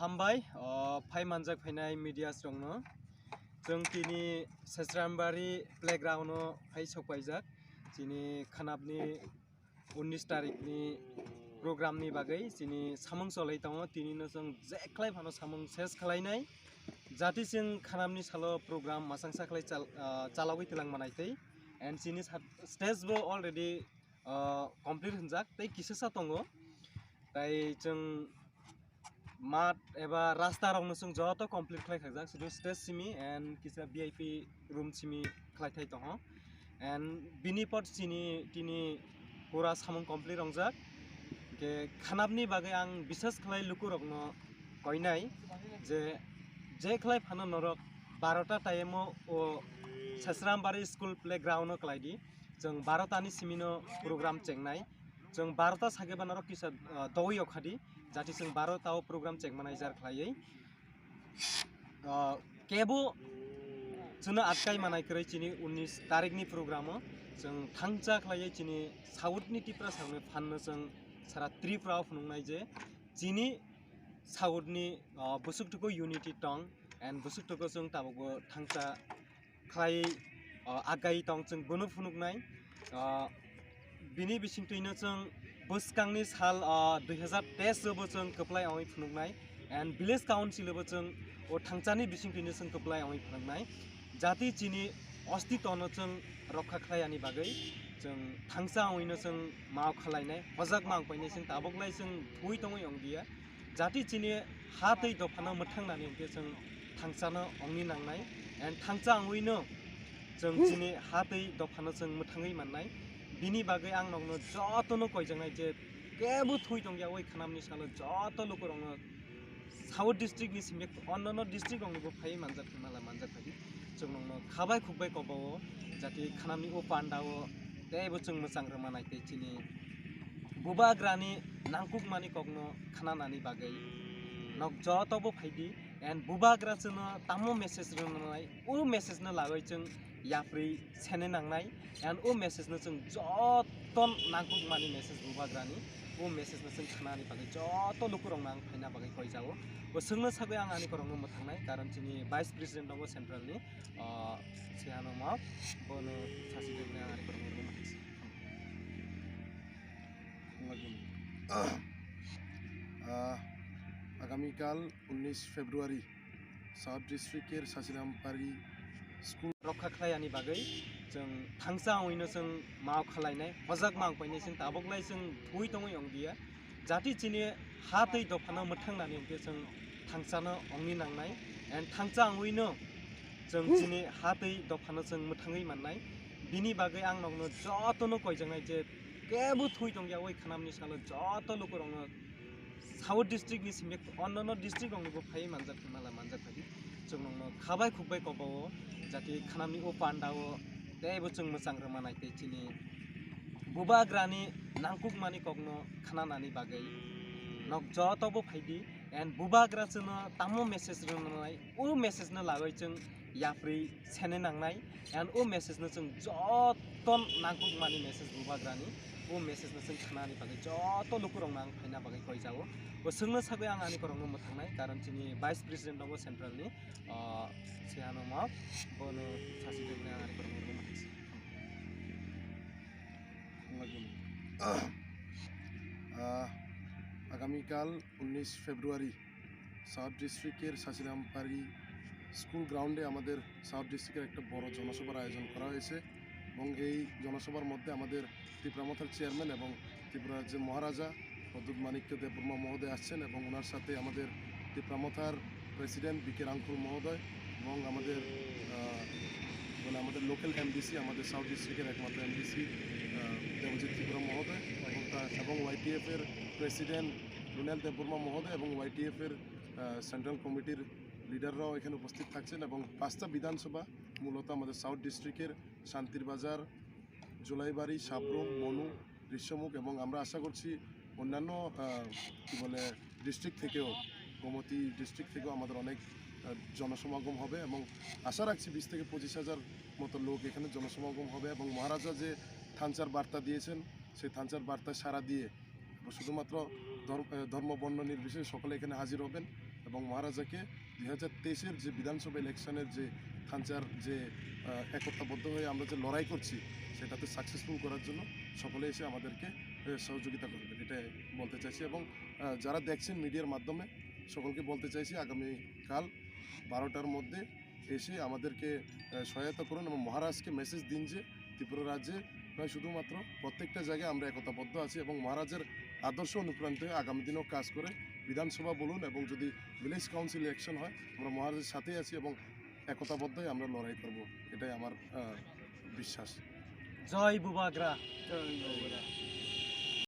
Hambai, Pai Manjak Painai Media Strong, Jung Chini Sesrambari Playground, Pai Sokwajak, Chini Kanabni, 19 तारिखनि प्रोग्रामनि बागै जोंनि सामं सलायताव तिनिनो जों जेख्लाय फानो सामं cess खालायनाय जाति जों खानामनि सालो प्रोग्राम मासां साख्लाय चालावै तिलां मानायतै एन्ड जोंनि स्टेज बो अलरेडी कमप्लीट होनजाक तै किससा दङ तै जों मात एबा रास्ता रावनो जों जतो कमप्लीट खालायखाजाक सिदु स्टेज सिमी एन्ड किसा VIP रूम सिमी खालायथाय दङ एन्ड बिनि पट जोंनि तिनि पूरा सामं कमप्लीट रंजाक के खानाबनि बागै आं बिसेस खालाय लुकुरकनो कयनाय जे खालाय फानो नरक 12टा टाइमो ओ सेस्रामबारि स्कुल प्लेग्राउन्ड खालायदि जों 12टानि सिमिनो प्रोग्राम चेंनाय जों 12टा सागेबा नरक किसा दवै अखादि जाति जों 12टाव प्रोग्राम चेंमानाय जार खालायै केबो जोंनो आटकाय मानाय करै चिनि 19 तारिखनि प्रोग्रामो जों थांजा खालायै चिनि साउथनि टिप्रासावनो फाननो जों सारा त्रिपुराव फुंनाय जे चिनि साउथनि बुसुकटुको यूनिटी टं एन्ड बुसुकटुको जों ताबो थांजा खालायै आगाय टं जों बोनो फुनुगनाय बिनि बिसिंतैनो जों बोसकांनि साल 2013 जोबो जों कप्लाय आवै फुनुगनाय एन्ड विलेज काउन्सिलबो जों ओ थांजानि बिसिंतैनो जों कप्लाय आवै फुनुगनाय जाति चिनि अस्तित्वनो जों रक्षा खालायनि बागै जों थांसा आवैनो जों माव खालायनाय हजाक माव पायनाय जों ताबगलाय जों थुइ तङै अंगिया जाति चिनि हातै दफाना मोथांनानै अंगे जों थांसानो अंनि नांनाय एन्ड थांसा आवैनो जों चिनि हातै दफाना जों मोथाङै माननाय बिनि बागै आं नंनो जतनो कयजंनाय जे केबो थुइ तंगिया ओइ खानामनि सालो जतो लोकरंनो साउथ डिस्ट्रिक्ट नि सिमे अन्ननो डिस्ट्रिक्ट अंगबो फाय मानजाक माला मानजाक फाय जों नंनो खाबाय खुबाय कबावो जाति खानामनि ओ पान्डावो तेबो जों मोजां रमानाय चिनि बुबाग्रानि नांकुक मानि कगनो खानानानि बागै नक जतबो फायदि एन्ड बुबाग्रा जोंनो तामो मेसेज रनाय ओ मेसेज न लागै जों याफ्रै सेने नांनाय एन्ड ओ मेसेज न जों जतन नांकुक मानि मेसेज बुबाग्रानि ओ मेसेज न जों खानानि बागै जतो लुकुरं नां फायना बागै कय जावो ओ सोंनो सागै आं आनि करंनो मोथांनाय कारण चिनि भाइस प्रेसिडेन्ट दङ सेन्ट्रलनि सेहानो मा बोनो सासि देबना आनि करंनो मोथांसै আগামীকাল 19 ফেব্রুয়ারি সাউথ ডিস্ট্রিক্টের সাসিরামবাড়ি স্কুল रक्षा खालायनि बागै जों थांसा आवैनो जों माव खालायनाय हजाक माव पायनाय जों ताबगलाय जों थुइ तङै अंगिया जाति चिनि हातै दफाना मोथांनानै अंगे जों थांसानो अंनि नांनाय एन्ड थांसा आवैनो जों चिनि हातै दफाना जों मोथाङै माननाय बिनि बागै आं नंनो जतनो कयजंनाय जे केबो थुइ तंगिया ओइ खानामनि सालो जतो लोकरंनो साउथ डिस्ट्रिक्ट नि सिमे अन्ननो डिस्ट्रिक्ट अंगबो फाय मानजाक माला मानजाक फाय जों नंनो खाबाय खुबाय कबावो जाति खानामनि ओ पान्डावो तेबो जों मोजां रमानाय चिनि बुबाग्रानि नांकुक मानि कगनो खानानानि बागै नक जतबो फायदि एन्ड बुबाग्रा जोंनो तामो मेसेज रनाय ओ मेसेज न लागै जों याफ्रै सेने नांनाय एन्ड ओ मेसेज न जों जतन नांकुक मानि मेसेज बुबाग्रानि ओ मेसेज न जों खानानि बागै जतो लुकुरं नां फायना बागै कय जावो ओ सोंनो सागै आं आनि करंनो मोथांनाय कारण चिनि भाइस प्रेसिडेन्ट दङ सेन्ट्रलनि सेहानो मा बोनो सासि देबना आनि करंनो मोथांसै আগামীকাল 19 ফেব্রুয়ারি সাউথ ডিস্ট্রিক্টের সাসিরামবাড়ি স্কুল গ্রাউন্ডে আমাদের সাউথ ডিস্ট্রিক্টের একটা বড় জনসভার আয়োজন করা হয়েছে এবং এই জনসভার মধ্যে আমাদের ত্রিপুরামথার চেয়ারম্যান এবং ত্রিপুরা রাজ্যের মহারাজা প্রদ্যুৎ মাণিক্য দেববর্মা মহোদয় আসছেন এবং ওনার সাথে আমাদের ত্রিপুরামথার প্রেসিডেন্ট বিকে রাংকুল মহোদয় এবং আমাদের লোকাল এমডিসি আমাদের সাউথ ডিস্ট্রিক্টের একমাত্র এমডিসি দেবজিৎ ত্রিপুরা মহোদয় এবং YTF এর প্রেসিডেন্ট রুনেল দেববর্মা মহোদয় এবং YTF এর সেন্ট্রাল কমিটির লিডাররাও এখানে উপস্থিত থাকছেন এবং 5টা বিধানসভা মূলত আমাদের সাউথ ডিস্ট্রিক্টের শান্তির বাজার, জোলাইবাড়ি, সাবরুম, মনু, ঋষ্যমুখ এবং আমরা আশা করছি অন্যান্য ডিস্ট্রিক্ট থেকেও, গোমতী ডিস্ট্রিক্ট থেকেও আমাদের অনেক জনসমাগম হবে এবং আশা রাখছি 20 থেকে 25,000 মতো লোক এখানে জনসমাগম হবে এবং মহারাজা যে থানচার বার্তা দিয়েছেন সেই থানচার বার্তায় সাড়া দিয়ে শুধুমাত্র ধর্ম বর্ণ নির্বিশেষে সকলে এখানে হাজির হবেন এবং মহারাজাকে 2023-এর যে বিধানসভা ইলেকশনের যে থানচার যে একতাবদ্ধ হয়ে আমরা যে লড়াই করছি সেটাতে সাকসেসফুল করার জন্য সকলে এসে আমাদেরকে সহযোগিতা করবেন, এটাই বলতে চাইছি। এবং যারা দেখছেন মিডিয়ার মাধ্যমে সকলকে বলতে চাইছি আগামীকাল 12টার মধ্যে এসে আমাদেরকে সহায়তা করুন এবং মহারাজকে মেসেজ দিন যে ত্রিপুরা রাজ্যে নয় শুধুমাত্র প্রত্যেকটা জায়গায় আমরা একতাবদ্ধ আছি এবং মহারাজের আদর্শ অনুপ্রাণিত হয়ে আগামী দিনেও কাজ করে বিধানসভা বলুন এবং যদি ভিলেজ কাউন্সিল ইলেকশন হয় আমরা মহারাজের সাথেই আছি এবং একতাবদ্ধ হয়ে আমরা লড়াই করব, এটাই আমার বিশ্বাস। জয় বুবাগ্রা।